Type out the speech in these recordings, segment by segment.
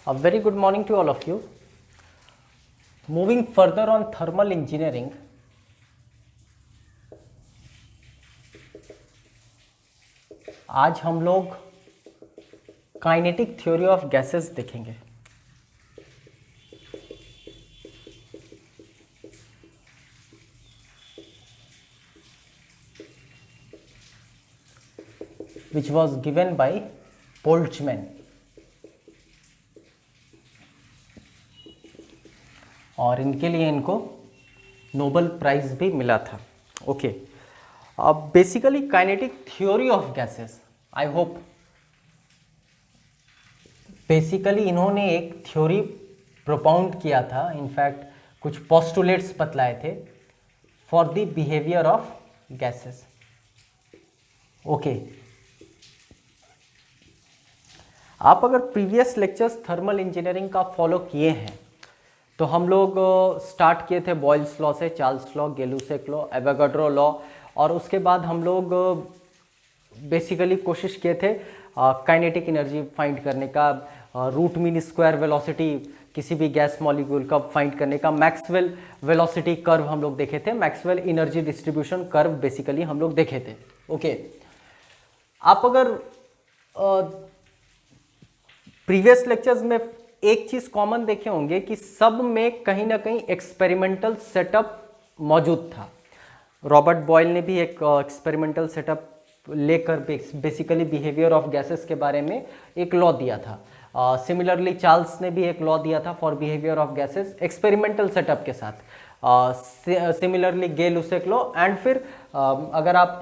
A very good morning to all of you. Moving further on thermal engineering, आज हम लोग kinetic theory of gases देखेंगे। which was given by Boltzmann. और इनके लिए इनको नोबेल प्राइज भी मिला था। ओके, अब basically kinetic theory of gases, I hope basically इन्होंने एक थ्योरी प्रोपाउंड किया था, इनफैक्ट कुछ पोस्टुलेट्स बतलाए थे for the behaviour of gases. Okay, आप अगर प्रीवियस लेक्चर्स थर्मल इंजीनियरिंग का फॉलो किए हैं तो हम लोग स्टार्ट किए थे बॉयल्स लॉ से, Charles law, Gay Lussac law, Avogadro law, और उसके बाद हम लोग बेसिकली कोशिश किए थे काइनेटिक एनर्जी फाइंड करने का, रूट मीन स्क्वायर वेलोसिटी किसी भी गैस मॉलिक्यूल का फाइंड करने का, मैक्सवेल वेलोसिटी कर्व हम लोग देखे थे, Maxwell energy distribution curve basically हम लोग देखे थे। ओके, आप अगर प्रीवियस लेक्चर्स में एक चीज कॉमन देखे होंगे कि सब में कहीं ना कहीं एक्सपेरिमेंटल सेटअप मौजूद था। रॉबर्ट बॉयल ने भी एक एक्सपेरिमेंटल सेटअप लेकर बेसिकली बिहेवियर ऑफ गैसेस के बारे में एक लॉ दिया था। सिमिलरली चार्ल्स ने भी एक लॉ दिया था for behaviour of gases experimental setup के साथ। सिमिलरली गेलुसेक लॉ, एंड फिर अगर आप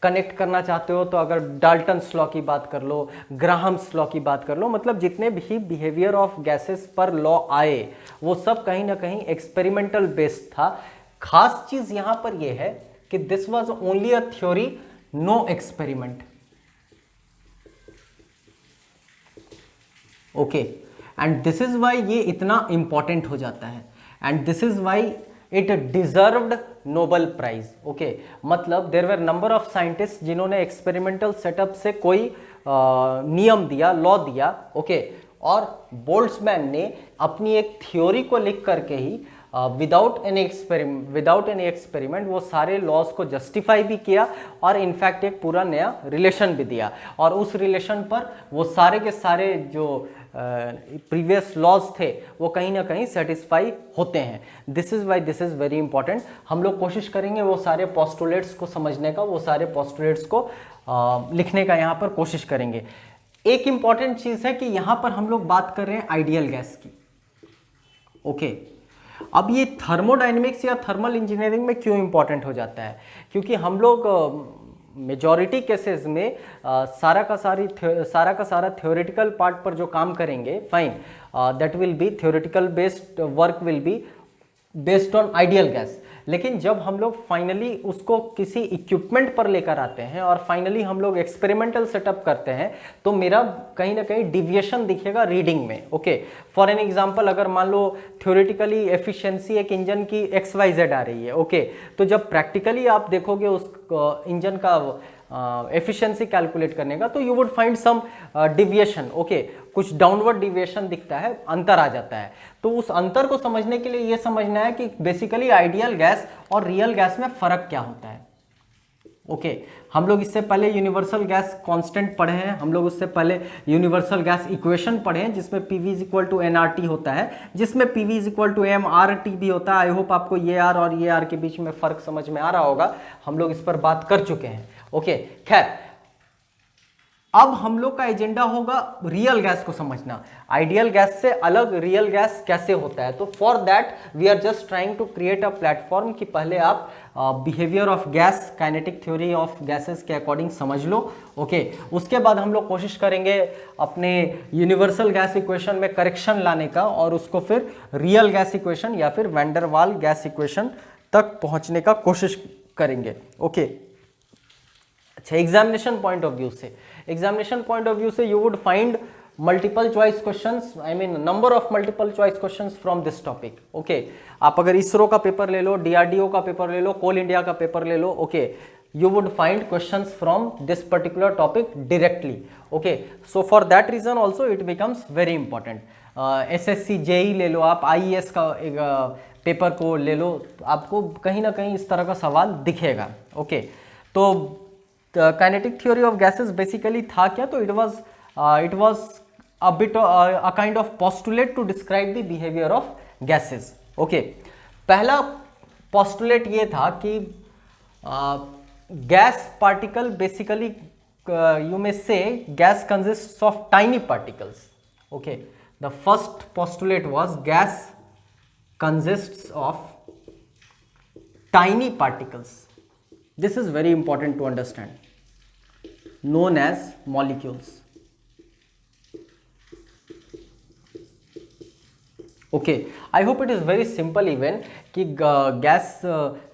कनेक्ट करना चाहते हो तो अगर डाल्टन्स लॉ की बात कर लो, ग्राहम्स लॉ की बात कर लो, मतलब जितने भी बिहेवियर ऑफ गैसेस पर लॉ आए वो सब कहीं ना कहीं एक्सपेरिमेंटल बेस्ड था। खास चीज यहां पर यह है कि this was only a theory, no experiment. Okay, and this is why ये इतना इंपॉर्टेंट हो जाता है, and this is why it deserved Nobel prize. Okay, मतलब there were number of scientist जिन्होंने एक्सपेरिमेंटल सेटअप से कोई नियम दिया, लॉ दिया। ओके, और बोल्ट्जमैन ने अपनी एक थ्योरी को लिख करके ही विदाउट एनी एक्सपेरिमेंट वो सारे लॉज को जस्टिफाई भी किया और इनफैक्ट एक पूरा नया रिलेशन भी दिया, और उस रिलेशन पर वो सारे के सारे जो प्रीवियस लॉज थे वो कहीं ना कहीं सेटिस्फाई होते हैं। This is why this is very important. हम लोग कोशिश करेंगे वो सारे पोस्टुलेट्स को समझने का, वो सारे पोस्टुलेट्स को लिखने का यहाँ पर कोशिश करेंगे। एक इंपॉर्टेंट चीज है कि यहाँ पर हम लोग बात कर रहे हैं आइडियल गैस की। ओके, अब ये थर्मोडायनेमिक्स या थर्मल इंजीनियरिंग में क्यों इंपॉर्टेंट हो जाता है? क्योंकि हम लोग मेजॉरिटी केसेस में सारा का सारा थ्योरेटिकल पार्ट पर जो काम करेंगे, fine, that will B theoretical based work, will be based on ideal gas. लेकिन जब हम लोग फाइनली उसको किसी इक्विपमेंट पर लेकर आते हैं और फाइनली हम लोग एक्सपेरिमेंटल सेटअप करते हैं तो मेरा कहीं ना कहीं डिविएशन दिखेगा रीडिंग में। ओके, फॉर एन एग्जांपल, अगर मान लो थ्योरेटिकली एफिशिएंसी एक इंजन की XYZ आ रही है, ओके, तो जब प्रैक्टिकली आप देखोगे उस इंजन का एफिशिएंसी कैलकुलेट करने का तो you would find some deviation. Okay, कुछ डाउनवर्ड डिविएशन दिखता है, अंतर आ जाता है। तो उस अंतर को समझने के लिए ये समझना है कि बेसिकली आइडियल गैस और रियल गैस में फर्क क्या होता है। ओके, हम लोग इससे पहले यूनिवर्सल गैस कांस्टेंट पढ़े हैं, हम लोग उससे पहले यूनिवर्सल गैस इक्वेशन पढ़े हैं जिसमें PV इक्वल टू nRT होता है, जिसमें PV इक्वल टू mRT भी होता है। आई होप आपको ये आर और ये आर के बीच में फर्क समझ में आ रहा होगा, हम लोग इस पर बात कर चुके हैं। ओके, खैर, अब हम लोग का एजेंडा होगा रियल गैस को समझना, आइडियल गैस से अलग रियल गैस कैसे होता है। तो for that we are just trying to create a platform कि पहले आप behaviour of gas, kinetic theory of gases के अकॉर्डिंग समझ लो। ओके, उसके बाद हम लोग कोशिश करेंगे अपने यूनिवर्सल गैस इक्वेशन में करेक्शन लाने का और उसको फिर रियल गैस इक्वेशन या फिर van der Waals gas equation तक पहुंचने का कोशिश करेंगे। ओके, अच्छा, एग्जामिनेशन पॉइंट ऑफ व्यू से you would find multiple choice questions, I mean number of multiple choice questions from this topic. Okay, आप अगर इसरो का पेपर ले लो, DRDO का पेपर ले लो, कोल इंडिया का पेपर ले लो, okay, you would find questions from this particular topic directly. Okay, so for that reason also it becomes very important. SSC JE ले लो, आप आईएएस का एक पेपर को ले लो, तो आपको कहीं ना कहीं इस तरह का सवाल दिखेगा। ओके, तो kinetic theory of gases basically था क्या, तो it was a bit a kind of postulate to describe the behaviour of gases. Okay, पहला पोस्टुलेट ये था कि gas particle basically you may say gas consists of tiny particles. Okay, the first postulate was gas consists of tiny particles. This is very important to understand, known as molecules. Okay, I hope it is very simple even कि gas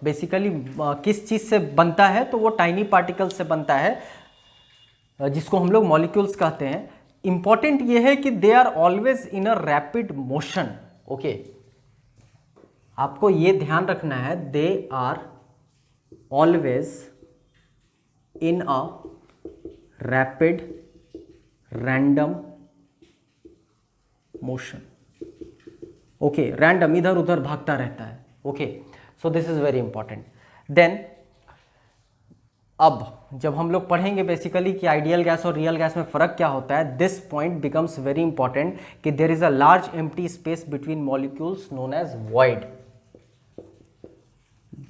basically किस चीज़ से बनता है, तो वो tiny particle से बनता है, जिसको हम लोग मॉलिक्यूल्स कहते हैं। इंपॉर्टेंट ये है कि they are always in a rapid motion. Okay, आपको ये ध्यान रखना है, they are always in a rapid random motion. Okay, random, इधर उधर भागता रहता है। Okay, so this is very important. Then अब जब हम लोग पढ़ेंगे बेसिकली कि आइडियल गैस और रियल गैस में फ़र्क क्या होता है, this point becomes very important कि there is a large empty space between molecules known as void.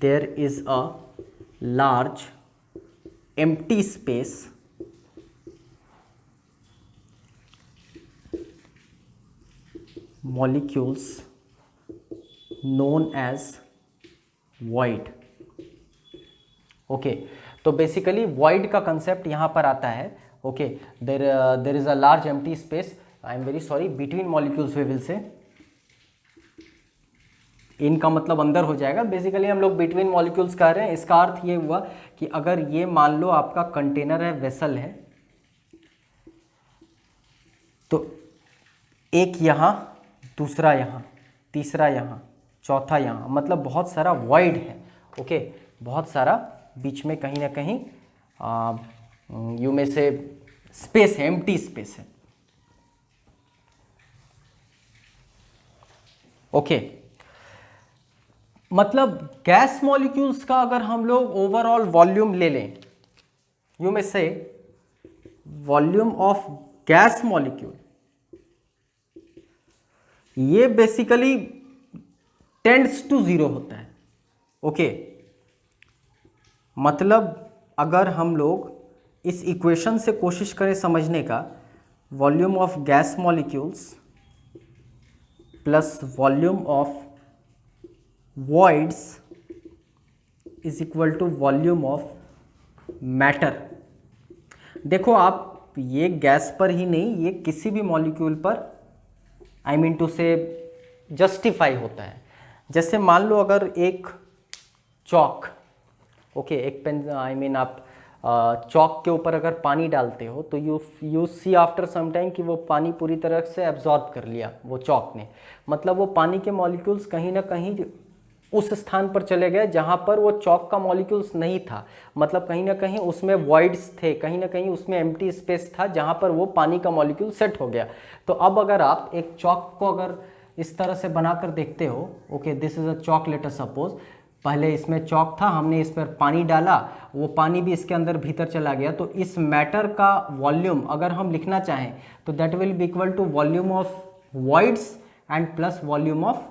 There is a large empty space molecules known as void. Okay, तो basically void का concept यहाँ पर आता है। Okay, there is a large empty space, I am very sorry, between molecules we will say, इनका मतलब अंदर हो जाएगा। बेसिकली हम लोग बिटवीन मॉलिक्यूल्स कह रहे हैं। इसका अर्थ ये हुआ कि अगर ये मान लो आपका कंटेनर है, वेसल है, तो एक यहाँ, दूसरा यहाँ, तीसरा यहाँ, चौथा यहाँ, मतलब बहुत सारा वॉइड है। ओके, बहुत सारा बीच में कहीं ना कहीं यू में से स्पेस है, एम्प्टी स्पेस है। ओके, मतलब गैस मॉलिक्यूल्स का अगर हम लोग ओवरऑल वॉल्यूम ले लें, यू में से वॉल्यूम ऑफ गैस मॉलिक्यूल, ये बेसिकली टेंड्स टू जीरो होता है। ओके, मतलब अगर हम लोग इस इक्वेशन से कोशिश करें समझने का, volume of gas molecules plus volume of voids is equal to volume of matter. देखो आप, ये गैस पर ही नहीं, ये किसी भी मॉलिक्यूल पर I mean to say justify होता है। जैसे मान लो अगर एक चौक, ओके, एक पेन, आई मीन आप चौक के ऊपर अगर पानी डालते हो तो you see after some time कि वो पानी पूरी तरह से एब्जॉर्ब कर लिया वो चौक ने, मतलब वो पानी के मॉलिक्यूल्स कहीं ना कहीं उस स्थान पर चले गए जहाँ पर वो चौक का मॉलिक्यूल्स नहीं था, मतलब कहीं ना कहीं उसमें वॉइड्स थे, कहीं ना कहीं उसमें एम्प्टी स्पेस था जहाँ पर वो पानी का मॉलिक्यूल सेट हो गया। तो अब अगर आप एक चौक को अगर इस तरह से बनाकर देखते हो, okay, this is a Chowk, let us suppose, पहले इसमें चौक था, हमने इस पर पानी डाला, वो पानी भी इसके अंदर भीतर चला गया, तो इस मैटर का वॉल्यूम अगर हम लिखना चाहें तो that will be equal to volume of voids and plus volume of,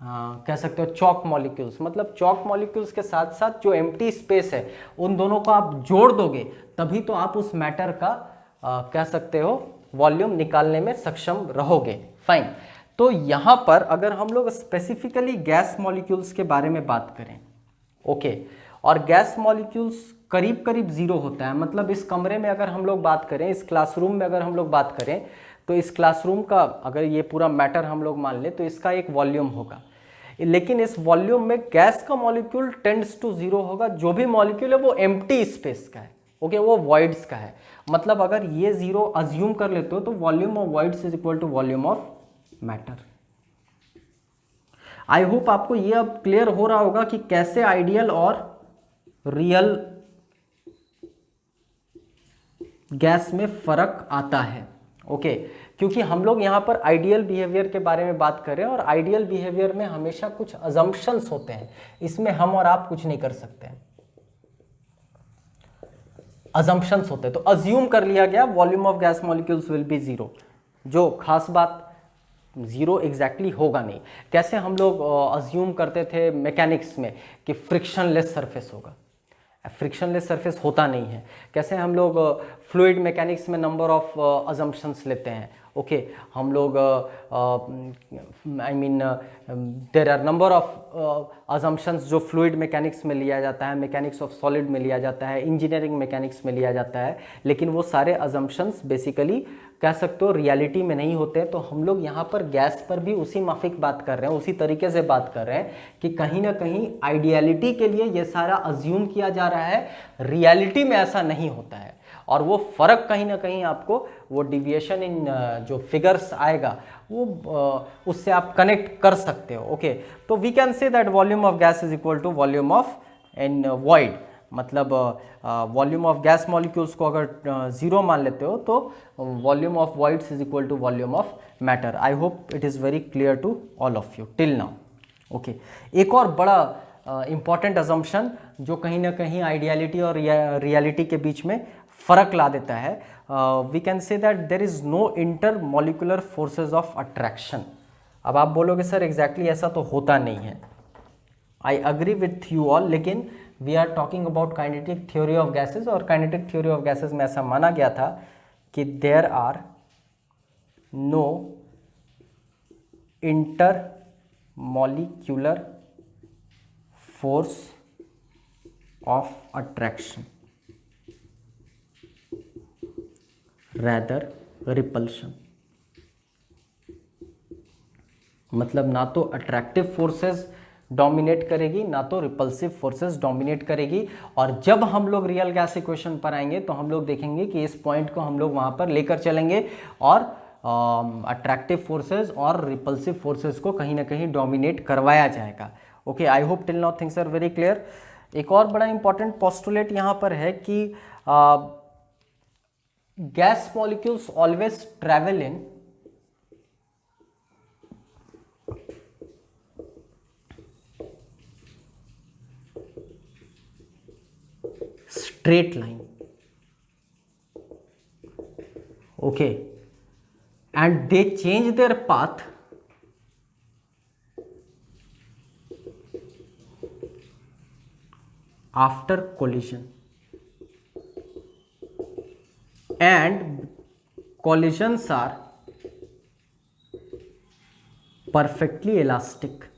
कह सकते हो, चौक मॉलिक्यूल्स। मतलब चौक मॉलिक्यूल्स के साथ साथ जो एम्प्टी स्पेस है उन दोनों को आप जोड़ दोगे तभी तो आप उस मैटर का कह सकते हो वॉल्यूम निकालने में सक्षम रहोगे। फाइन, तो यहाँ पर अगर हम लोग स्पेसिफिकली गैस मॉलिक्यूल्स के बारे में बात करें, ओके, और गैस मॉलिक्यूल्स करीब करीब जीरो होता है, मतलब इस कमरे में अगर हम लोग बात करें, इस क्लासरूम में अगर हम लोग बात करें, तो इस क्लासरूम का अगर ये पूरा मैटर हम लोग मान लें तो इसका एक वॉल्यूम होगा, लेकिन इस वॉल्यूम में गैस का मॉलिक्यूल टेंड्स टू जीरो होगा। जो भी मॉलिक्यूल है वो एम्प्टी स्पेस का है, ओके, वो वॉइड्स का है। मतलब अगर ये जीरो अज्यूम कर लेते हो तो volume of voids is equal to volume of matter. I hope आपको ये अब क्लियर हो रहा होगा कि कैसे आइडियल और रियल गैस में फर्क आता है। ओके क्योंकि हम लोग यहाँ पर आइडियल बिहेवियर के बारे में बात कर रहे हैं और आइडियल बिहेवियर में हमेशा कुछ अजम्पशंस होते हैं, इसमें हम और आप कुछ नहीं कर सकते हैं। अजम्पशंस होते हैं तो अज्यूम कर लिया गया volume of gas molecules will be zero, जो खास बात जीरो एग्जैक्टली होगा नहीं। कैसे हम लोग अज्यूम करते थे मैकेनिक्स में कि फ्रिक्शनलेस सरफेस होगा, फ्रिक्शनलेस सरफेस होता नहीं है। कैसे हम लोग फ्लूइड मैकेनिक्स में नंबर ऑफ अजम्पशंस लेते हैं, ओके हम लोग I mean there are number of assumptions जो फ्लूइड मैकेनिक्स में लिया जाता है, मैकेनिक्स ऑफ सॉलिड में लिया जाता है, इंजीनियरिंग मैकेनिक्स में लिया जाता है, लेकिन वो सारे अजम्पशंस बेसिकली कह सकते हो रियलिटी में नहीं होते हैं। तो हम लोग यहाँ पर गैस पर भी उसी माफिक बात कर रहे हैं, उसी तरीके से बात कर रहे हैं कि कहीं ना कहीं आइडियलिटी के लिए ये सारा अज्यूम किया जा रहा है, रियलिटी में ऐसा नहीं होता है। और वो फर्क कहीं ना कहीं आपको वो डिविएशन इन जो फिगर्स आएगा वो उससे आप कनेक्ट कर सकते हो। ओके तो we can say that volume of gas is equal to volume of in void, मतलब वॉल्यूम ऑफ गैस मॉलिक्यूल्स को अगर जीरो मान लेते हो तो volume of voids is equal to volume of matter. I hope it is very clear to all of you till now. Okay एक और बड़ा इंपॉर्टेंट अजम्पशन जो कहीं ना कहीं आइडियलिटी और रियलिटी के बीच में फर्क ला देता है, we can say that there is no intermolecular forces of attraction. अब आप बोलोगे सर एग्जैक्टली ऐसा तो होता नहीं है, I agree with you all, लेकिन we are talking about kinetic theory of gases और काइनेटिक थ्योरी ऑफ गैसेज में ऐसा माना गया था कि there are no intermolecular force of attraction rather repulsion. मतलब ना तो अट्रैक्टिव फोर्सेस डोमिनेट करेगी ना तो रिपल्सिव फोर्सेस डोमिनेट करेगी। और जब हम लोग रियल गैस इक्वेशन पर आएंगे तो हम लोग देखेंगे कि इस पॉइंट को हम लोग वहां पर लेकर चलेंगे और अट्रैक्टिव फोर्सेस और रिपल्सिव फोर्सेस को कहीं ना कहीं डोमिनेट करवाया जाएगा। Okay I hope till now things are very clear. एक और बड़ा इंपॉर्टेंट पोस्टुलेट यहां पर है कि gas molecules always travel in straight line, okay, and they change their path after collision, and collisions are perfectly elastic।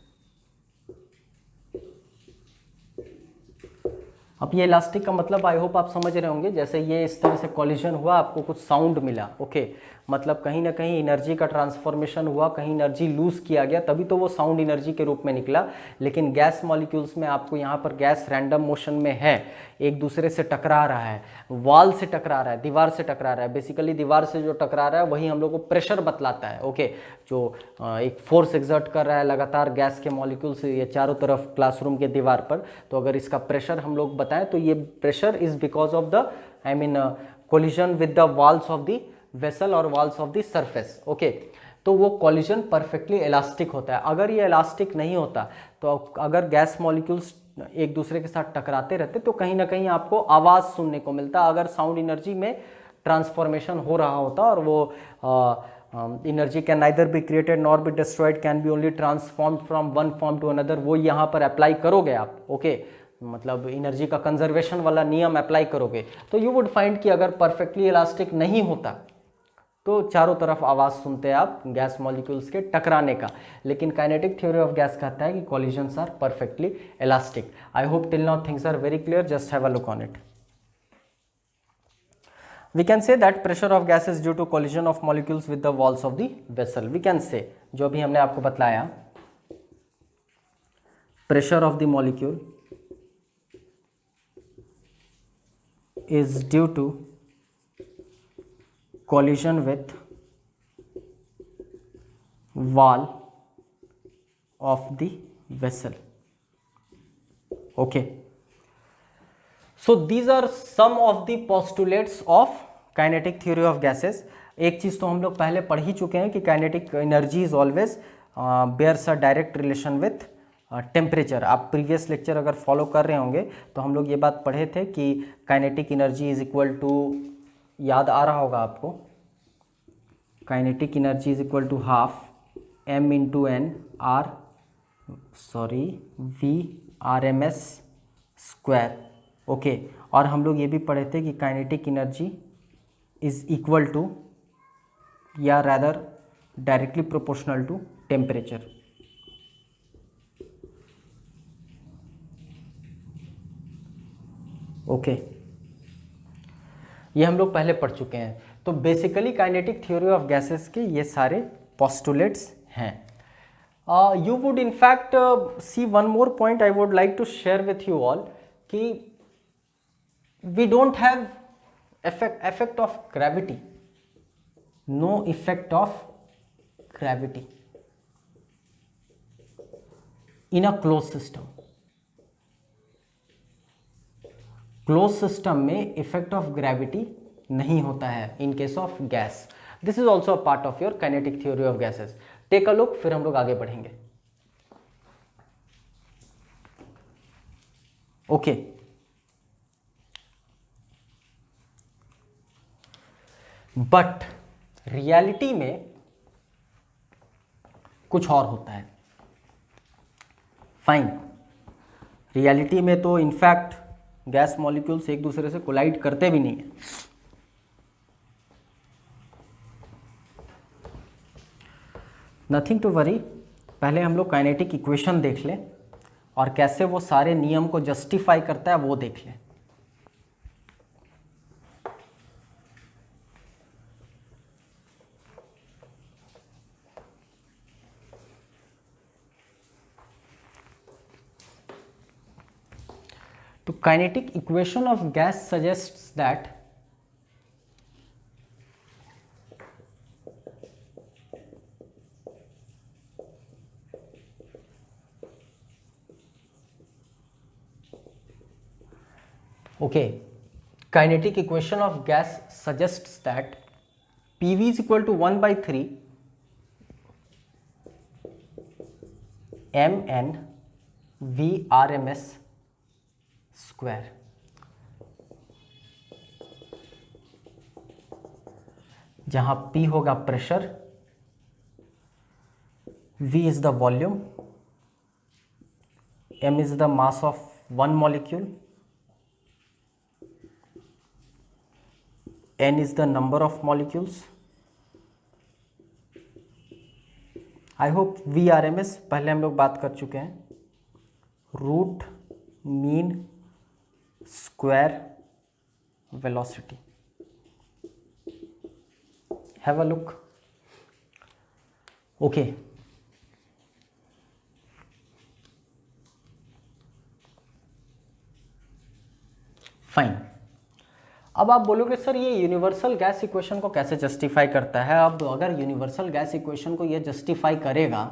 अब ये elastic का मतलब आई होप आप समझ रहे होंगे, जैसे ये इस तरह से कॉलिजन हुआ, आपको कुछ साउंड मिला, ओके मतलब कहीं ना कहीं एनर्जी का ट्रांसफॉर्मेशन हुआ, कहीं एनर्जी लूज किया गया, तभी तो वो साउंड एनर्जी के रूप में निकला। लेकिन गैस मॉलिक्यूल्स में आपको यहाँ पर गैस रैंडम मोशन में है, एक दूसरे से टकरा रहा है, वॉल से टकरा रहा है, दीवार से टकरा रहा है। बेसिकली दीवार से जो टकरा रहा है वही हम लोग को प्रेशर बतलाता है, ओके जो एक फोर्स एक्सर्ट कर रहा है लगातार गैस के मॉलिक्यूल्स ये चारों तरफ क्लासरूम के दीवार पर। तो अगर इसका प्रेशर हम लोग बताएं तो ये pressure is because of the I mean collision with the walls of the vessel और walls of the surface. Okay तो वो कॉलिजन परफेक्टली इलास्टिक होता है। अगर ये इलास्टिक नहीं होता तो अगर गैस मॉलिक्यूल्स एक दूसरे के साथ टकराते रहते तो कहीं ना कहीं आपको आवाज़ सुनने को मिलता, अगर साउंड एनर्जी में ट्रांसफॉर्मेशन हो रहा होता। और वो energy can neither be created nor be destroyed, can be only transformed from one form to another. वो यहाँ पर अप्लाई करोगे आप, ओके मतलब एनर्जी का कंजर्वेशन वाला नियम अप्लाई करोगे तो यू वुड फाइंड कि अगर परफेक्टली इलास्टिक नहीं होता तो चारों तरफ आवाज़ सुनते हैं आप गैस मॉलिक्यूल्स के टकराने का। लेकिन काइनेटिक थ्योरी ऑफ गैस कहता है कि collisions are perfectly elastic. I hope till now things are very clear, just have a look on it. We can say that pressure of gas is due to collision of molecules with the walls of the vessel. We can say जो भी हमने आपको बतलाया, pressure of the molecule is due to collision with wall of the vessel. Okay. So these are some of the postulates of kinetic theory of gases, एक चीज़ तो हम लोग पहले पढ़ ही चुके हैं कि kinetic energy is always bears a direct relation with temperature. आप प्रीवियस लेक्चर अगर फॉलो कर रहे होंगे तो हम लोग ये बात पढ़े थे कि kinetic energy is equal to, याद आ रहा होगा आपको, kinetic energy is equal to half m into n r VRMS square. Okay, और हम लोग ये भी पढ़े थे कि kinetic energy is equal to या rather directly proportional to temperature. Okay, ये हम लोग पहले पढ़ चुके हैं। तो basically kinetic theory of gases के ये सारे पोस्टुलेट्स हैं। You would in fact see one more point I would like to share with you all कि we don't have effect of gravity, no effect of gravity in a closed system. Closed system में effect of gravity नहीं होता है in case of gas. This is also a part of your kinetic theory of gases. Take a look, फिर हम लोग आगे बढ़ेंगे। Okay, but reality में कुछ और होता है। फाइन, रियलिटी में तो इनफैक्ट गैस मॉलिक्यूल्स एक दूसरे से कोलाइड करते भी नहीं है। नथिंग टू वरी, पहले हम लोग काइनेटिक इक्वेशन देख लें और कैसे वो सारे नियम को जस्टिफाई करता है वो देख लें। तो kinetic equation of gas suggests that okay, kinetic equation of gas suggests that PV is equal to 1 by 3 mn VRMS square। जहां P होगा pressure, V is the volume, m is the mass of one molecule, n is the number of molecules। I hope VRMS पहले हम लोग बात कर चुके हैं, root mean square velocity. Have a look. Okay, fine. अब आप बोलोगे सर ये यूनिवर्सल गैस इक्वेशन को कैसे जस्टिफाई करता है। अब अगर यूनिवर्सल गैस इक्वेशन को ये जस्टिफाई करेगा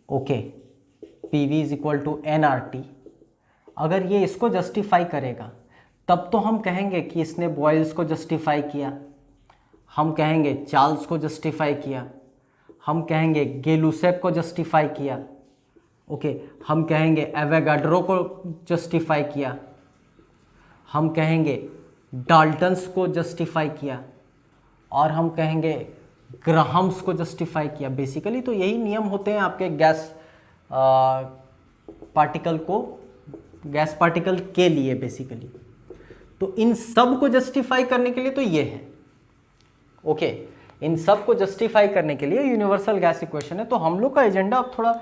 okay, PV is equal to nRT, अगर ये इसको जस्टिफाई करेगा तब तो हम कहेंगे कि इसने बॉयल्स को जस्टिफाई किया, हम कहेंगे चार्ल्स को जस्टिफाई किया, हम कहेंगे गे-लुसेक को जस्टिफाई किया, ओके, हम कहेंगे एवोगाड्रो को जस्टिफाई किया, हम कहेंगे डाल्टन्स को जस्टिफाई किया, और हम कहेंगे ग्राहम्स को जस्टिफाई किया। बेसिकली तो यही नियम होते हैं आपके गैस पार्टिकल को, गैस पार्टिकल के लिए बेसिकली। तो इन सब को जस्टिफाई करने के लिए तो ये है, ओके, इन सब को जस्टिफाई करने के लिए यूनिवर्सल गैस इक्वेशन है। तो हम लोग का एजेंडा अब थोड़ा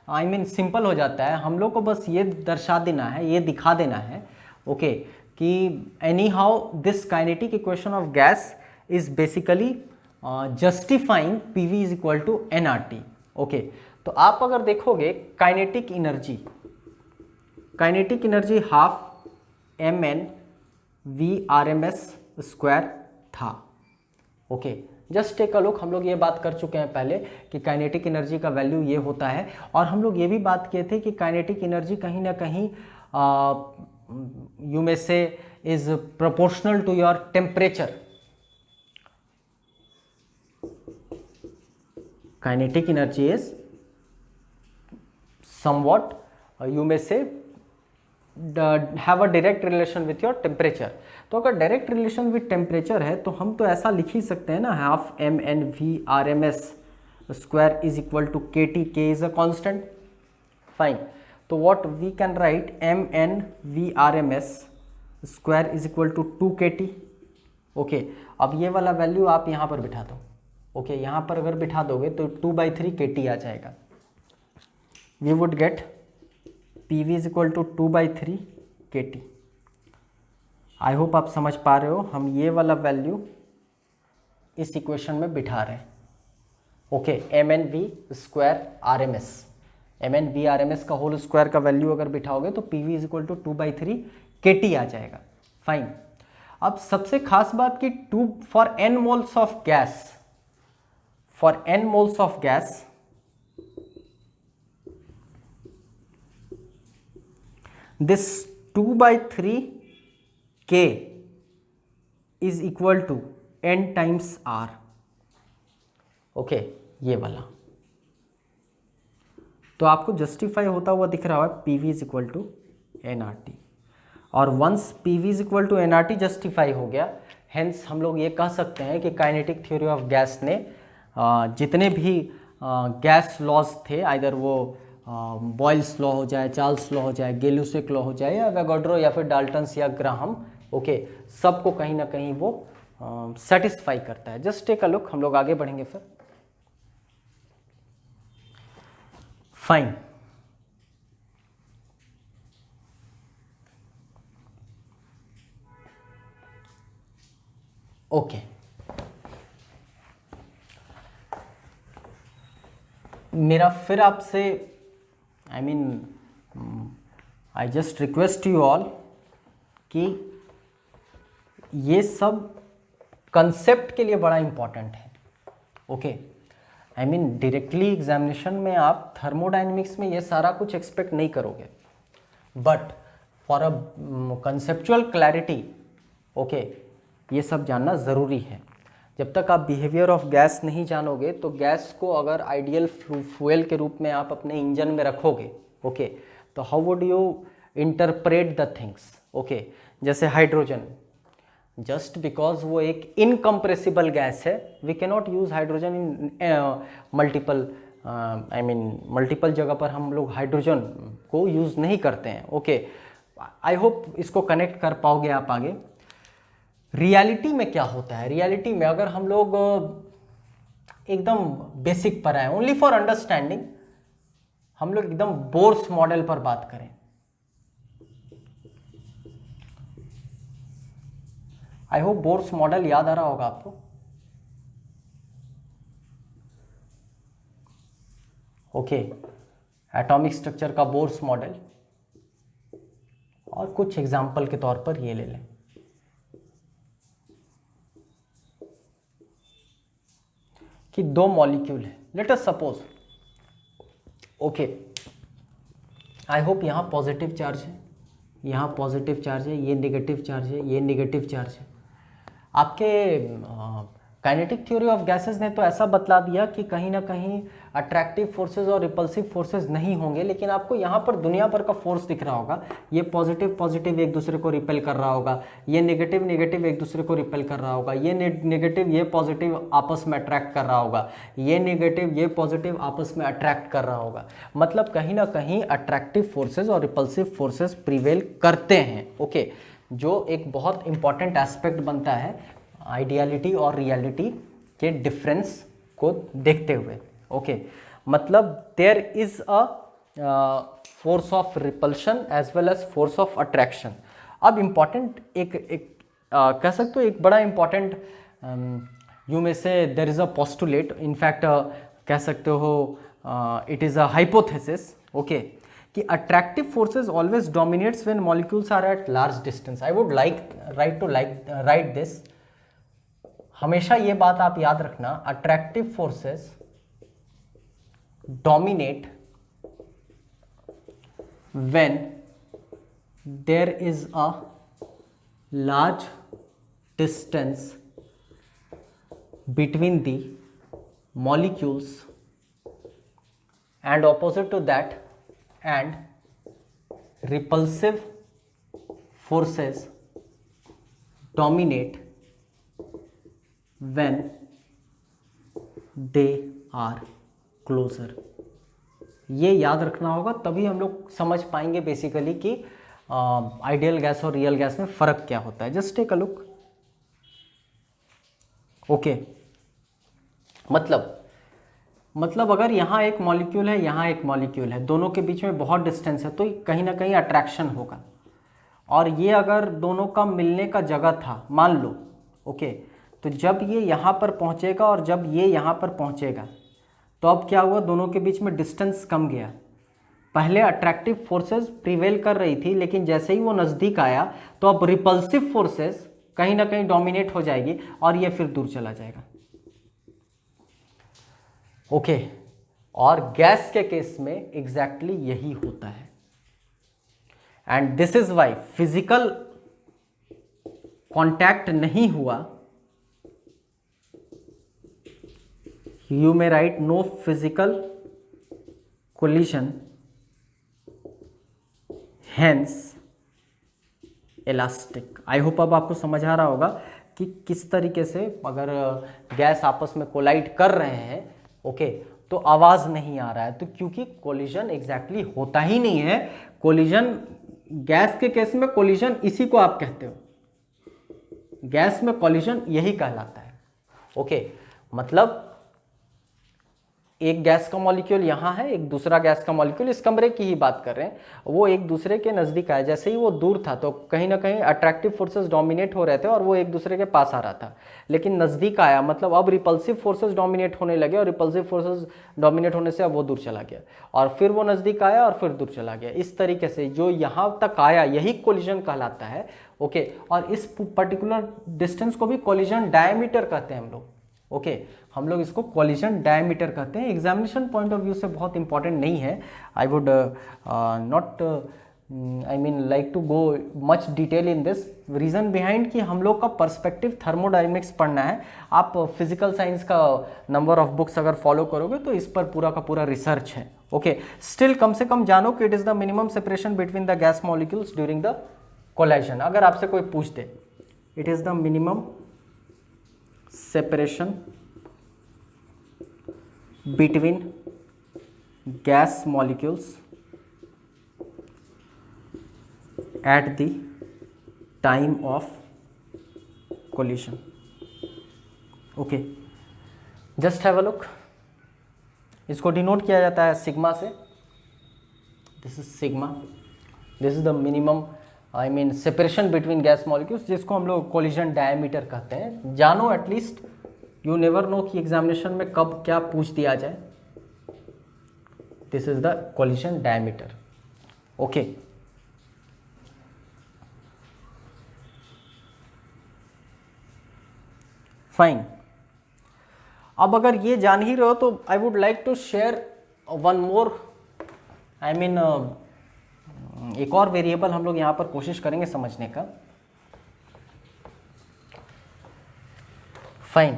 सिंपल हो जाता है। हम लोग को बस ये दर्शा देना है, ये दिखा देना है, ओके, कि anyhow this kinetic equation of gas is basically justifying PV is equal to nRT। Okay, तो आप अगर देखोगे kinetic energy half mn VRMS square था। Okay, just take a look, हम लोग ये बात कर चुके हैं पहले कि काइनेटिक एनर्जी का वैल्यू ये होता है, और हम लोग ये भी बात किए थे कि काइनेटिक एनर्जी कहीं ना कहीं you may say is proportional to your temperature. Kinetic energy is somewhat you may say have a direct relation with your temperature. तो अगर डायरेक्ट रिलेशन विथ टेम्परेचर है तो हम तो ऐसा लिख ही सकते हैं ना, half M N V R M S square is equal to K T, K is a constant. Fine. तो what we can write, M N V R M S square is equal to 2 kT. ओके, अब ये वाला value आप यहाँ पर बिठा दो. ओके, यहाँ पर अगर बिठा दोगे तो 2/3 kT आ जाएगा. We would get P V is equal to 2/3 kT. I hope आप समझ पा रहे हो. हम ये वाला वैल्यू इस इक्वेशन में बिठा रहे हैं. Okay, M N V square R M S, M N V R M S का होल स्क्वायर का वैल्यू अगर बिठाओगे तो P V is equal to 2/3 kT आ जाएगा. फाइन. अब सबसे खास बात कि 2 for n moles of gas, for n moles of gas this 2/3 K is equal to n times R. Okay, ये वाला तो आपको जस्टिफाई होता हुआ दिख रहा है. P V is equal to N R T, और once P V is equal to N R T justify हो गया, हेंस हम लोग ये कह सकते हैं कि काइनेटिक थ्योरी ऑफ गैस ने जितने भी गैस लॉज थे, आइदर वो बॉयल्स लॉ हो जाए, चार्ल्स लॉ हो जाए, गेलुसिक लॉ हो जाए, या एवोगाड्रो या फिर डाल्टन्स या ग्राहम, ओके, सबको कहीं ना कहीं वो सेटिस्फाई करता है. Just take a look. हम लोग आगे बढ़ेंगे फिर. फाइन. ओके, मेरा फिर आपसे I just request you all कि ये सब कंसेप्ट के लिए बड़ा इंपॉर्टेंट है. ओके, डायरेक्टली एग्जामिनेशन में आप थर्मोडायनेमिक्स में ये सारा कुछ एक्सपेक्ट नहीं करोगे, but for a conceptual clarity, okay, ये सब जानना ज़रूरी है. जब तक आप बिहेवियर ऑफ गैस नहीं जानोगे तो गैस को अगर आइडियल फ्यूल के रूप में आप अपने इंजन में रखोगे, ओके, तो how would you interpret the things. Okay, जैसे हाइड्रोजन, जस्ट बिकॉज वो एक इनकम्प्रेसिबल गैस है, we can not use hydrogen in multiple जगह पर हम लोग हाइड्रोजन को यूज़ नहीं करते हैं. ओके, आई होप इसको कनेक्ट कर पाओगे आप आगे. रियलिटी में क्या होता है, रियलिटी में अगर हम लोग एकदम बेसिक पर आए, ओनली फॉर अंडरस्टैंडिंग, हम लोग एकदम बोर्स मॉडल पर बात करें. आई होप बोर्स मॉडल याद आ रहा होगा आपको. ओके, एटॉमिक स्ट्रक्चर का बोर्स मॉडल, और कुछ एग्जाम्पल के तौर पर ये ले लें. कि 2 मॉलिक्यूल है, let us suppose. Okay, I hope यहाँ पॉजिटिव चार्ज है, यहाँ पॉजिटिव चार्ज है, ये नेगेटिव चार्ज है, ये नेगेटिव चार्ज है. आपके काइनेटिक थ्योरी ऑफ गैसेस ने तो ऐसा बतला दिया कि कहीं ना कहीं अट्रैक्टिव फोर्सेस और रिपल्सिव फोर्सेस नहीं होंगे, लेकिन आपको यहाँ पर दुनिया भर का फोर्स दिख रहा होगा. ये पॉजिटिव पॉजिटिव एक दूसरे को रिपेल कर रहा होगा, ये नेगेटिव नेगेटिव एक दूसरे को रिपेल कर रहा होगा, ये नेगेटिव ये पॉजिटिव आपस में अट्रैक्ट कर रहा होगा, ये नेगेटिव ये पॉजिटिव आपस में अट्रैक्ट कर रहा होगा. मतलब कहीं ना कहीं अट्रैक्टिव फोर्सेज और रिपल्सिव फोर्सेज प्रिवेल करते हैं. ओके, जो एक बहुत इंपॉर्टेंट एस्पेक्ट बनता है आइडियलिटी और रियलिटी के डिफरेंस को देखते हुए. ओके, मतलब there is a force of repulsion as well as force of attraction. अब इम्पॉर्टेंट एक कह सकते हो एक बड़ा इम्पॉर्टेंट यू में से there is a postulate, in fact कह सकते हो it is a hypothesis. Okay, कि attractive forces always dominates when molecules are at large distance. I would like write this. हमेशा ये बात आप याद रखना, attractive forces dominate when there is a large distance between the molecules and opposite to that and repulsive forces dominate when they are closer. ये याद रखना होगा, तभी हम लोग समझ पाएंगे बेसिकली कि आइडियल गैस और रियल गैस में फ़र्क क्या होता है. Just take a look. Okay, मतलब अगर यहाँ एक मॉलिक्यूल है, यहाँ एक मॉलिक्यूल है, दोनों के बीच में बहुत डिस्टेंस है, तो कहीं ना कहीं अट्रैक्शन होगा. और ये अगर दोनों का मिलने का जगह था, मान लो, ओके, तो जब ये यहाँ पर पहुँचेगा और जब ये यहाँ पर पहुँचेगा, तो अब क्या हुआ, दोनों के बीच में डिस्टेंस कम गया. पहले अट्रैक्टिव फोर्सेस प्रिवेल कर रही थी, लेकिन जैसे ही वो नज़दीक आया तो अब रिपल्सिव फोर्सेस कहीं ना कहीं डोमिनेट हो जाएगी और ये फिर दूर चला जाएगा. ओके, और गैस के केस में एग्जैक्टली यही होता है. And this is why physical contact नहीं हुआ. You may write no physical collision, hence elastic. I hope अब आपको समझ आ रहा होगा कि किस तरीके से अगर गैस आपस में कोलाइड कर रहे हैं, ओके, तो आवाज़ नहीं आ रहा है, तो क्योंकि कोलिजन एग्जैक्टली होता ही नहीं है. कोलिजन गैस के केस में कोलिजन इसी को आप कहते हो, गैस में कोलिजन यही कहलाता है. ओके, मतलब एक गैस का मॉलिक्यूल यहाँ है, एक दूसरा गैस का मॉलिक्यूल, इस कमरे की ही बात कर रहे हैं, वो एक दूसरे के नज़दीक आया. जैसे ही वो दूर था तो कहीं ना कहीं अट्रैक्टिव फोर्सेस डोमिनेट हो रहे थे और वो एक दूसरे के पास आ रहा था. लेकिन नज़दीक आया मतलब अब रिपल्सिव फोर्सेस डोमिनेट होने लगे, और रिपल्सिव फोर्सेस डोमिनेट होने से अब वो दूर चला गया, और फिर वो नज़दीक आया और फिर दूर चला गया. इस तरीके से जो यहाँ तक आया यही कोलिजन कहलाता है. ओके, और इस पर्टिकुलर डिस्टेंस को भी कोलिजन डायमीटर कहते हैं हम लोग. ओके, हम लोग इसको कोलिजन डायमीटर कहते हैं. एग्जामिनेशन पॉइंट ऑफ व्यू से बहुत इंपॉर्टेंट नहीं है. I would not I mean like to go much detail in this. Reason behind कि हम लोग का पर्सपेक्टिव थर्मोडायनेमिक्स पढ़ना है. आप फिजिकल साइंस का नंबर ऑफ बुक्स अगर फॉलो करोगे तो इस पर पूरा का पूरा रिसर्च है. ओके, स्टिल कम से कम जानो कि it is the minimum separation between the gas molecules during the collision. अगर आपसे कोई पूछ दे, it is the minimum separation between gas molecules at the time of collision. Okay, just have a look. इसको डिनोट किया जाता है sigma से. This is sigma. This is the minimum I mean separation between gas molecules, जिसको हम लोग collision diameter कहते हैं. जानो एटलीस्ट, यू नेवर नो कि एग्जामिनेशन में कब क्या पूछ दिया जाए. This is the collision diameter. Okay, fine. अब अगर ये जान ही रहे हो तो I would like to share one more, I mean एक और वेरिएबल हम लोग यहाँ पर कोशिश करेंगे समझने का. Fine.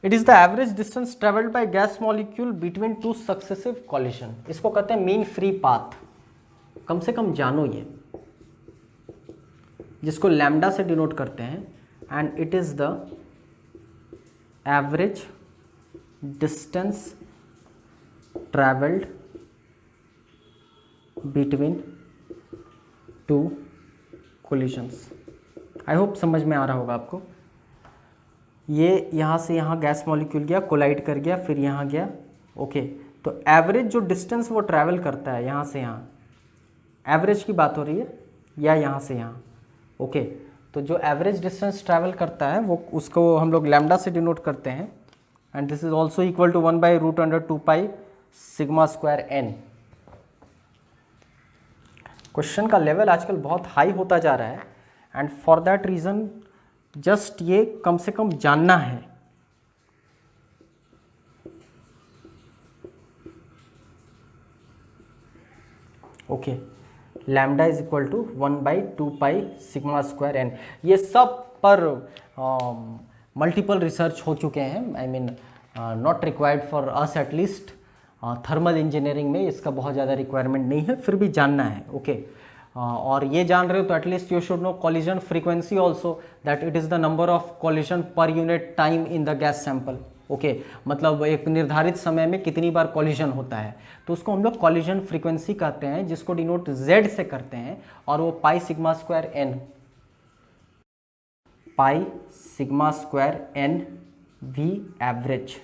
It is the average distance travelled by gas molecule between two successive collision. इसको कहते हैं मीन फ्री पाथ. कम से कम जानो ये, जिसको लैम्डा से डिनोट करते हैं. And it is the average distance travelled between two collisions. I hope समझ में आ रहा होगा आपको. ये यहाँ से यहाँ गैस मॉलिक्यूल गया, कोलाइड कर गया, फिर यहाँ गया. ओके, तो एवरेज जो डिस्टेंस वो ट्रैवल करता है यहाँ से यहाँ, एवरेज की बात हो रही है, या यहाँ से यहाँ. ओके, तो जो एवरेज डिस्टेंस ट्रैवल करता है वो उसको हम लोग लैम्डा से डिनोट करते हैं. And this is also equal to 1/√2π sigma square n. Question का लेवल आजकल बहुत हाई होता जा रहा है, and for that reason just ये कम से कम जानना है. Okay, lambda is equal to 1/2 sigma square n. ये सब पर मल्टीपल रिसर्च हो चुके हैं, I mean not required for us at least. Thermal engineering में इसका बहुत ज़्यादा रिक्वायरमेंट नहीं है, फिर भी जानना है। ओके और ये जान रहे हो तो at least you should know collision frequency also, that it is the number of collision per unit time in the gas sample. Okay मतलब एक निर्धारित समय में कितनी बार कॉलिजन होता है, तो उसको हम लोग कॉलिजन फ्रीक्वेंसी कहते हैं, जिसको डिनोट Z से करते हैं, और वो pi sigma square N, pi sigma square N V average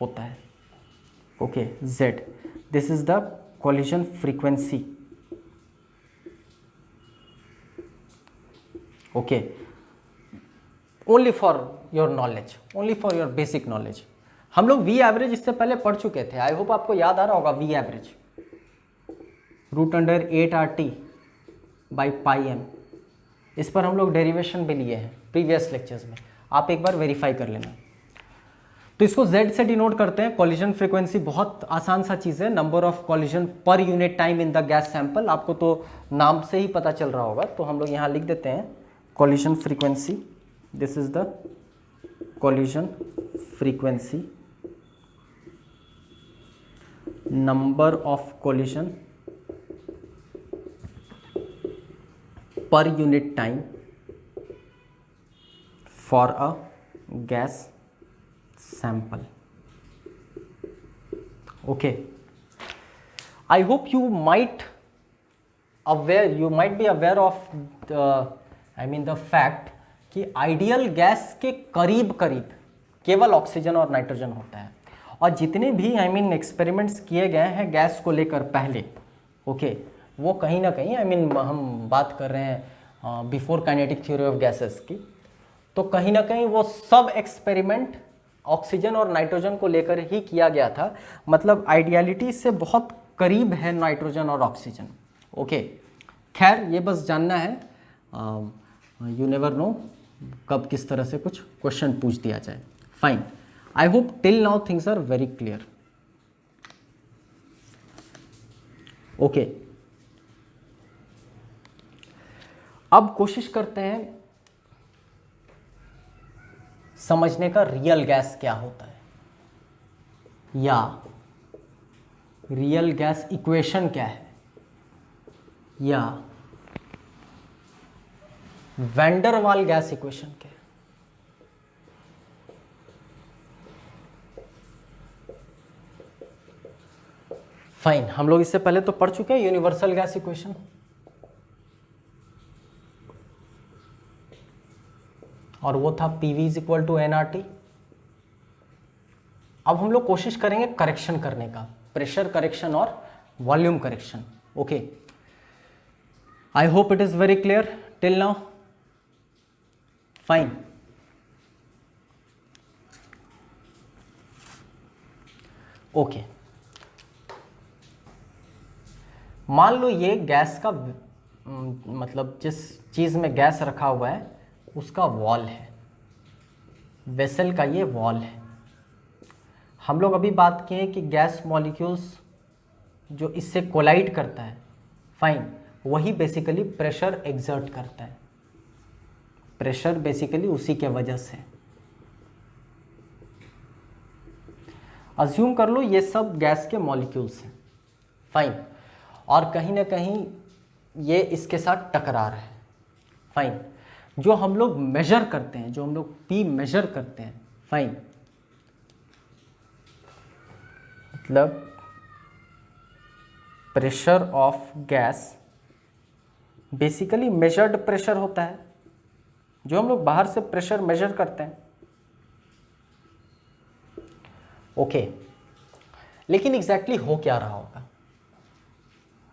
होता है। Okay Z, this is the collision frequency. Okay only for your knowledge, only for your basic knowledge. हम लोग वी एवरेज इससे पहले पढ़ चुके थे, आई होप आपको याद आ रहा होगा। वी एवरेज √8RT/πm, इस पर हम लोग डेरिवेशन भी लिए हैं प्रीवियस लेक्चर्स में, आप एक बार वेरीफाई कर लेना। तो इसको Z से डिनोट करते हैं। कॉलिजन फ्रीक्वेंसी बहुत आसान सा चीज़ है, number of collision per unit time in the gas sample. आपको तो नाम से ही पता चल रहा होगा, तो हम लोग यहाँ लिख देते हैं collision frequency, this is the collision frequency, number of collision per unit time for a gas sample. Okay, I hope you might be aware of the the fact कि आइडियल गैस के करीब करीब केवल ऑक्सीजन और nitrogen होता है, और जितने भी एक्सपेरिमेंट्स किए गए हैं गैस को लेकर पहले, ओके वो कहीं ना कहीं हम बात कर रहे हैं before kinetic theory of gases की, तो कहीं ना कहीं वो सब एक्सपेरिमेंट ऑक्सीजन और नाइट्रोजन को लेकर ही किया गया था। मतलब आइडियलिटी से बहुत करीब है नाइट्रोजन और ऑक्सीजन। ओके खैर ये बस जानना है, यू नेवर नो कब किस तरह से कुछ क्वेश्चन पूछ दिया जाए। Fine, I hope till now things are very clear. Okay अब कोशिश करते हैं समझने का रियल गैस क्या होता है, या रियल गैस इक्वेशन क्या है, या वैन वाल गैस इक्वेशन क्या है। फाइन, हम लोग इससे पहले तो पढ़ चुके हैं यूनिवर्सल गैस इक्वेशन, और वो था PV is equal to nRT। अब हम लोग कोशिश करेंगे करेक्शन करने का, प्रेशर करेक्शन और volume correction. Okay I hope it is very clear till now. Fine, okay मान लो ये गैस का मतलब जिस चीज़ में गैस रखा हुआ है उसका वॉल है, वेसल का ये वॉल है। हम लोग अभी बात किए कि गैस मॉलिक्यूल्स जो इससे कोलाइड करता है, फाइन, वही बेसिकली प्रेशर एग्जर्ट करता है। प्रेशर बेसिकली उसी के वजह से। अज्यूम कर लो ये सब गैस के मॉलिक्यूल्स हैं, फाइन, और कहीं ना कहीं ये इसके साथ टकरा रहा है। फाइन, जो हम लोग मेजर करते हैं, जो हम लोग P मेजर करते हैं, फाइन, मतलब pressure of gas basically measured pressure होता है, जो हम लोग बाहर से प्रेशर मेजर करते हैं। ओके लेकिन एग्जैक्टली हो क्या रहा होगा,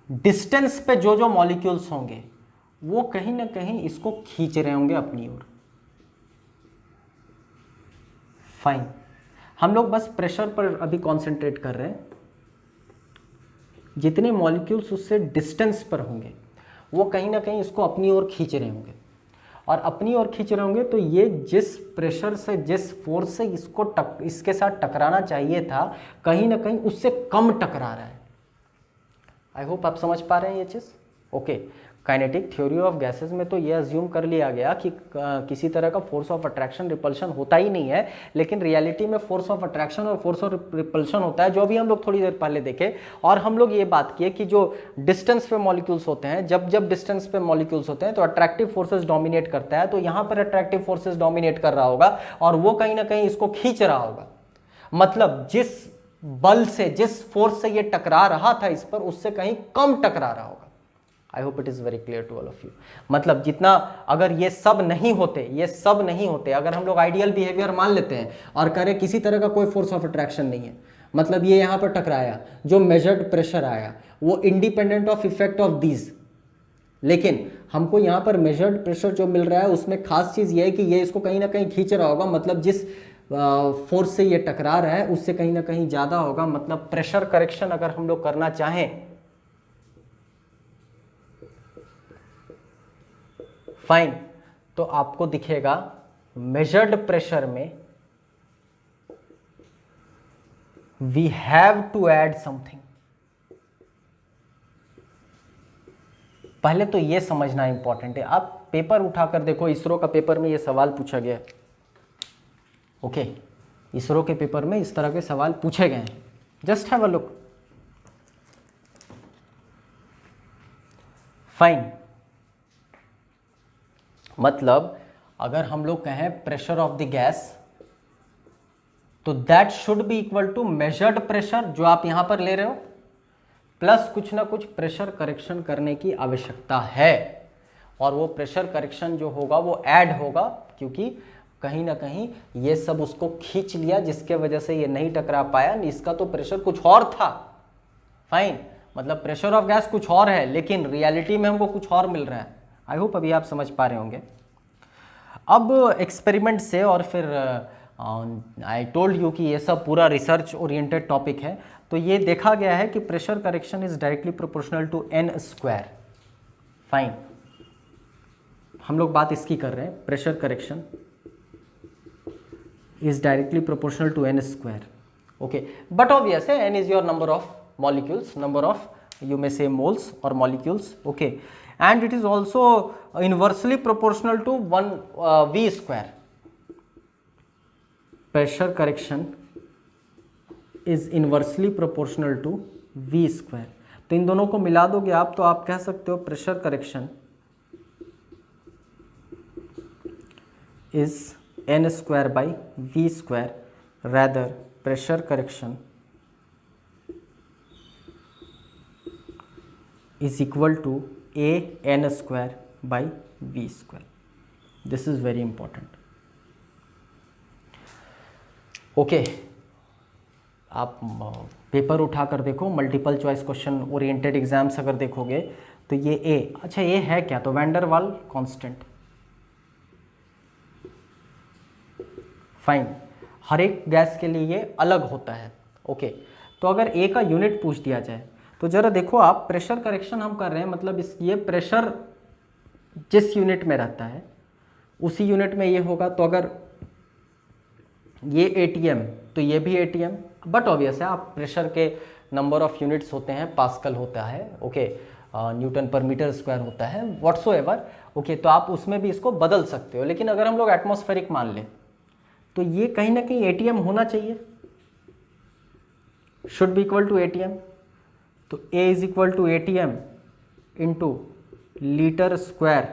डिस्टेंस पे जो जो मॉलिक्यूल्स होंगे वो कहीं ना कहीं इसको खींच रहे होंगे अपनी ओर। फाइन, हम लोग बस प्रेशर पर अभी कॉन्सेंट्रेट कर रहे हैं। जितने मॉलिक्यूल्स उससे डिस्टेंस पर होंगे वो कहीं ना कहीं इसको अपनी ओर खींच रहे होंगे, और अपनी ओर खींच रहे होंगे तो ये जिस प्रेशर से, जिस फोर्स से इसको इसके साथ टकराना चाहिए था, कहीं ना कहीं उससे कम टकरा रहा है। आई होप आप समझ पा रहे हैं ये चीज़। Okay, kinetic theory of gases में तो ये अज्यूम कर लिया गया कि किसी तरह का फोर्स ऑफ अट्रैक्शन रिपल्शन होता ही नहीं है, लेकिन रियलिटी में फोर्स ऑफ अट्रैक्शन और फोर्स ऑफ रिपल्शन होता है, जो भी हम लोग थोड़ी देर पहले देखे। और हम लोग ये बात किए कि जो डिस्टेंस पे मॉलिक्यूल्स होते हैं, जब डिस्टेंस पे मॉलिक्यूल्स होते हैं तो अट्रैक्टिव फोर्सेस डोमिनेट करता है, तो यहाँ पर अट्रैक्टिव फोर्सेस डोमिनेट कर रहा होगा और वो कहीं ना कहीं इसको खींच रहा होगा। मतलब जिस बल से, जिस फोर्स से ये टकरा रहा था इस पर, उससे कहीं कम टकरा रहा होगा। I hope it is very clear to all of you. मतलब जितना, अगर ये सब नहीं होते, अगर हम लोग आइडियल बिहेवियर मान लेते हैं और करें किसी तरह का कोई फोर्स ऑफ अट्रैक्शन नहीं है, मतलब ये यहाँ पर टकराया, जो मेजर्ड प्रेशर आया वो independent of effect of these, लेकिन हमको यहाँ पर मेजर्ड प्रेशर जो मिल रहा है उसमें खास चीज ये है कि ये इसको कहीं ना कहीं खींच रहा होगा। मतलब जिस फोर्स से ये टकरा रहा है उससे कहीं ना कहीं ज्यादा होगा। मतलब प्रेशर करेक्शन अगर हम लोग करना चाहें, फाइन, तो आपको दिखेगा मेजर्ड प्रेशर में we have to add something. पहले तो ये समझना इंपॉर्टेंट है। आप पेपर उठाकर देखो, इसरो का पेपर में ये सवाल पूछा गया है। ओके, इसरो के पेपर में इस तरह के सवाल पूछे गए हैं। Just have a look. Fine, मतलब अगर हम लोग कहें प्रेशर ऑफ द गैस, तो that should be equal to measured pressure जो आप यहां पर ले रहे हो, प्लस कुछ ना कुछ प्रेशर करेक्शन करने की आवश्यकता है। और वो प्रेशर करेक्शन जो होगा वो ऐड होगा, क्योंकि कहीं ना कहीं ये सब उसको खींच लिया, जिसके वजह से ये नहीं टकरा पाया। इसका तो प्रेशर कुछ और था। फाइन, मतलब प्रेशर ऑफ गैस कुछ और है, लेकिन रियलिटी में हमको कुछ और मिल रहा है। आई होप अभी आप समझ पा रहे होंगे। अब एक्सपेरिमेंट से, और फिर आई टोल्ड यू कि ये सब पूरा रिसर्च ओरिएंटेड टॉपिक है, तो ये देखा गया है कि pressure correction is directly proportional to n square. Fine, हम लोग बात इसकी कर रहे हैं, pressure correction is directly proportional to n square. Okay, but obvious है n is your number of molecules, number of you may say moles or molecules, okay, and it is also inversely proportional to 1 v square. Pressure correction is inversely proportional to v square. तो इन दोनों को मिला दोगे आप, तो आप कह सकते हो pressure correction is n square by v square, rather pressure correction is equal to a n square by v square. This is very important. Okay, आप पेपर उठाकर देखो, multiple choice question oriented exams अगर देखोगे तो ये a, अच्छा ये है क्या, तो वैन डर वाल कांस्टेंट। फाइन, हर एक गैस के लिए ये अलग होता है। ओके, तो अगर a का यूनिट पूछ दिया जाए तो जरा देखो आप, प्रेशर करेक्शन हम कर रहे हैं, मतलब इस ये प्रेशर जिस यूनिट में रहता है उसी यूनिट में ये होगा। तो अगर ये एटीएम तो ये भी एटीएम, बट ऑब्वियस है आप प्रेशर के नंबर ऑफ यूनिट्स होते हैं, पास्कल होता है, ओके, न्यूटन पर मीटर स्क्वायर होता है, व्हाट्सोएवर। ओके, तो आप उसमें भी इसको बदल सकते हो। लेकिन अगर हम लोग एटमॉस्फेरिक मान लें तो ये कहीं ना कहीं एटीएम होना चाहिए, should be equal to ATM. तो A is equal to ATM into litre square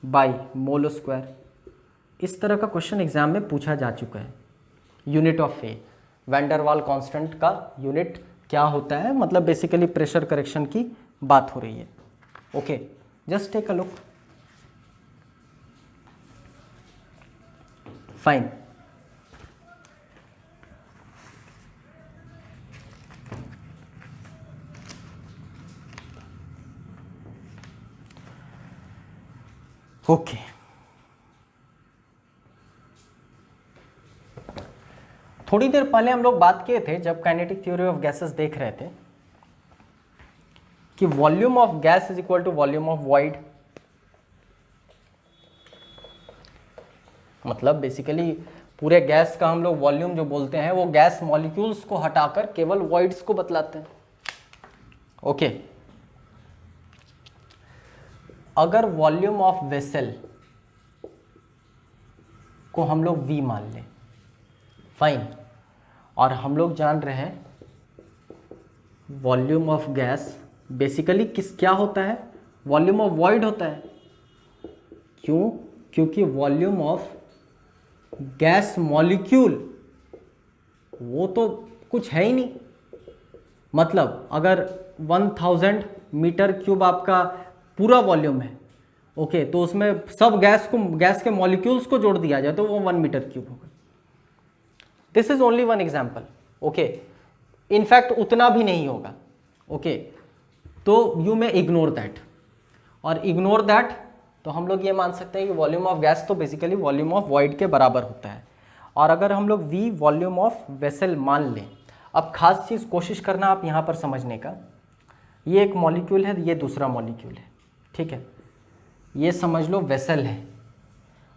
by mole square. इस तरह का क्वेश्चन एग्जाम में पूछा जा चुका है। Unit of A, van der वाल कांस्टेंट का यूनिट क्या होता है, मतलब बेसिकली प्रेशर करेक्शन की बात हो रही है। Okay, just take a look. Fine, okay, थोड़ी देर पहले हम लोग बात किए थे, जब काइनेटिक थ्योरी ऑफ गैसेस देख रहे थे, कि volume of gas is equal to volume of void. मतलब बेसिकली पूरे गैस का हम लोग वॉल्यूम जो बोलते हैं वो गैस मॉलिक्यूल्स को हटाकर केवल वॉइड्स को बतलाते हैं। ओके, अगर वॉल्यूम ऑफ वेसल को हम लोग V मान लें, फाइन, और हम लोग जान रहे हैं वॉल्यूम ऑफ गैस बेसिकली क्या होता है, वॉल्यूम ऑफ वॉइड होता है। क्यों? क्योंकि वॉल्यूम ऑफ गैस मॉलिक्यूल वो तो कुछ है ही नहीं। मतलब अगर 1000 मीटर क्यूब आपका पूरा वॉल्यूम है, ओके, तो उसमें सब गैस के मॉलिक्यूल्स को जोड़ दिया जाए तो वो 1 मीटर क्यूब होगा। This is only one example, okay. In fact उतना भी नहीं होगा, ओके, तो यू मे इग्नोर दैट, और इग्नोर दैट तो हम लोग ये मान सकते हैं कि वॉल्यूम ऑफ गैस तो बेसिकली वॉल्यूम ऑफ वॉइड के बराबर होता है। और अगर हम लोग V वॉल्यूम ऑफ वेसल मान लें, अब खास चीज़ कोशिश करना आप यहाँ पर समझने का, ये एक मॉलिक्यूल है, ये दूसरा मॉलिक्यूल है, ठीक है, ये समझ लो वेसल है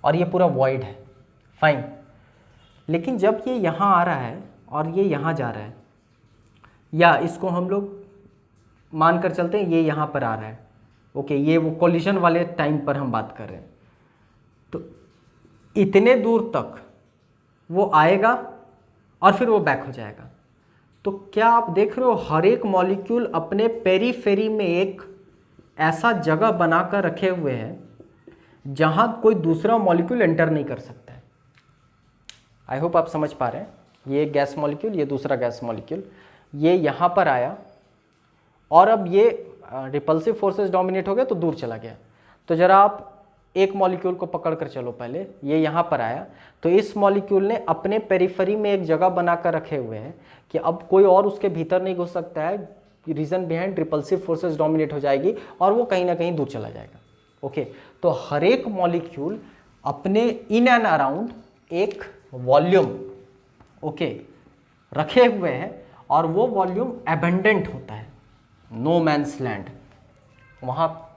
और ये पूरा वॉइड है, फाइन। लेकिन जब ये यहाँ आ रहा है और ये यहाँ जा रहा है, या इसको हम लोग मान कर चलते हैं ये यहाँ पर आ रहा है, ओके, ये वो कोलिजन वाले टाइम पर हम बात कर रहे हैं, तो इतने दूर तक वो आएगा और फिर वो बैक हो जाएगा। तो क्या आप देख रहे हो हर एक मॉलिक्यूल अपने पेरीफेरी में एक ऐसा जगह बनाकर रखे हुए हैं जहां कोई दूसरा मॉलिक्यूल एंटर नहीं कर सकता है। आई होप आप समझ पा रहे हैं। ये एक गैस मॉलिक्यूल, ये दूसरा गैस मॉलिक्यूल, ये यहाँ पर आया और अब ये रिपल्सिव फोर्सेस डोमिनेट हो गया तो दूर चला गया। तो जरा आप एक मॉलिक्यूल को पकड़ कर चलो, पहले ये यहाँ पर आया तो इस मॉलिक्यूल ने अपने पेरिफेरी में एक जगह बनाकर रखे हुए हैं कि अब कोई और उसके भीतर नहीं घुस सकता है, reason behind repulsive forces dominate हो जाएगी और वो कहीं ना कहीं दूर चला जाएगा, ओके। तो हर एक मॉलिक्यूल अपने इन एंड अराउंड एक वॉल्यूम, ओके, रखे हुए हैं और वो वॉल्यूम एबंडेंट होता है, नो मैन्स लैंड, वहाँ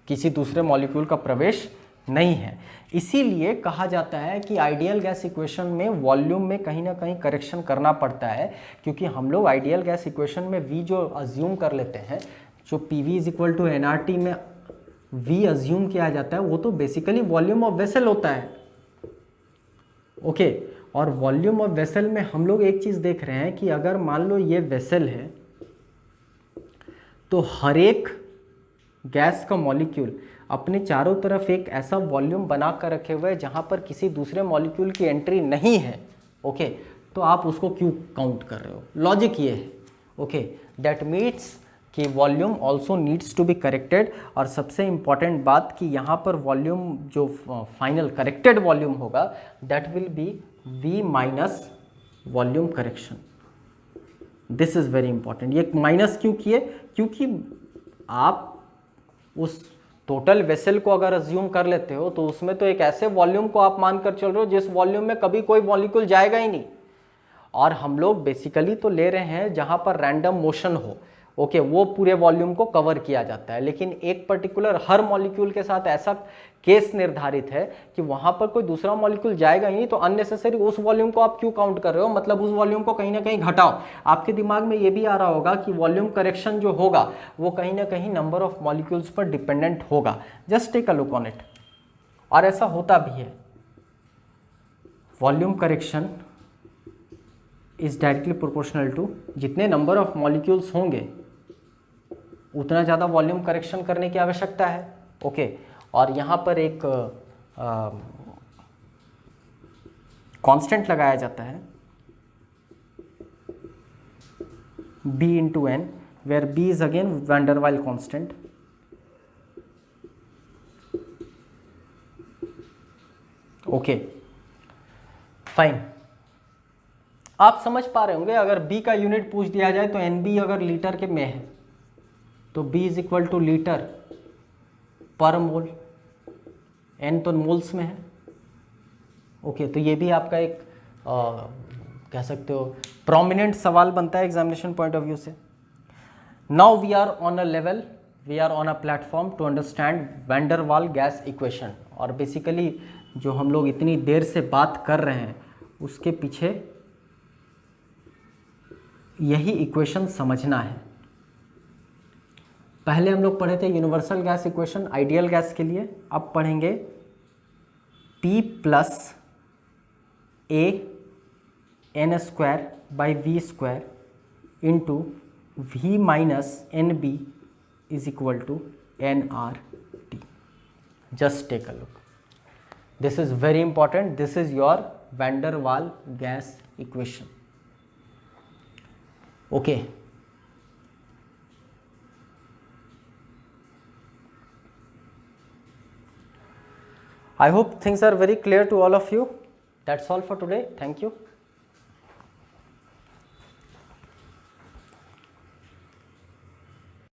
किसी दूसरे मॉलिक्यूल का प्रवेश नहीं है। इसीलिए कहा जाता है कि आइडियल गैस इक्वेशन में वॉल्यूम में कहीं ना कहीं करेक्शन करना पड़ता है, क्योंकि हम लोग आइडियल गैस इक्वेशन में V जो अज्यूम कर लेते हैं, जो PV = nRT में V अज्यूम किया जाता है, वो तो बेसिकली वॉल्यूम ऑफ वेसल होता है, ओके। और वॉल्यूम ऑफ वेसल में हम लोग एक चीज़ देख रहे हैं कि अगर मान लो ये वेसल है तो हर एक गैस का मॉलिक्यूल अपने चारों तरफ एक ऐसा वॉल्यूम बना कर रखे हुए हैं जहाँ पर किसी दूसरे मॉलिक्यूल की एंट्री नहीं है, ओके। तो आप उसको क्यों काउंट कर रहे हो? लॉजिक ये है, ओके। दैट मीन्स कि volume also needs to be corrected. और सबसे इम्पॉर्टेंट बात कि यहाँ पर वॉल्यूम जो फाइनल करेक्टेड वॉल्यूम होगा that will be V minus volume correction. This is very important. ये माइनस क्यों किए? क्योंकि आप उस टोटल वेसल को अगर अज्यूम कर लेते हो तो उसमें तो एक ऐसे वॉल्यूम को आप मानकर चल रहे हो जिस वॉल्यूम में कभी कोई मॉलिक्यूल जाएगा ही नहीं। और हम लोग बेसिकली तो ले रहे हैं जहाँ पर रैंडम मोशन हो, ओके, वो पूरे वॉल्यूम को कवर किया जाता है। लेकिन एक पर्टिकुलर हर मॉलिक्यूल के साथ ऐसा केस निर्धारित है कि वहाँ पर कोई दूसरा मॉलिक्यूल जाएगा ही नहीं, तो अननेसेसरी उस वॉल्यूम को आप क्यों काउंट कर रहे हो? मतलब उस वॉल्यूम को कहीं ना कहीं घटाओ। आपके दिमाग में ये भी आ रहा होगा कि वॉल्यूम करेक्शन जो होगा वो कहीं ना कहीं नंबर ऑफ मॉलिक्यूल्स पर डिपेंडेंट होगा। Just take a look on it. और ऐसा होता भी है। Volume correction is directly proportional to जितने नंबर ऑफ मॉलिक्यूल्स होंगे उतना ज़्यादा वॉल्यूम करेक्शन करने की आवश्यकता है, ओके। और यहाँ पर एक कांस्टेंट लगाया जाता है B/N, where B is again van der Waals constant, okay, fine. आप समझ पा रहे होंगे। अगर B का यूनिट पूछ दिया जाए तो NB अगर लीटर के में है तो B = लीटर पर मोल, N तो मोल्स में है, ओके। तो ये भी आपका एक कह सकते हो प्रोमिनेंट सवाल बनता है एग्जामिनेशन पॉइंट ऑफ व्यू से। Now we are on a level, we are on a platform to understand van der Waals gas equation. और बेसिकली जो हम लोग इतनी देर से बात कर रहे हैं उसके पीछे यही इक्वेशन समझना है। पहले हम लोग पढ़े थे universal gas equation ideal gas के लिए, अब पढ़ेंगे P plus A N square by V square into V minus N B is equal to N R T. Just take a look. This is very important. This is your van der Waal gas equation. Okay. I hope things are very clear to all of you. That's all for today. Thank you.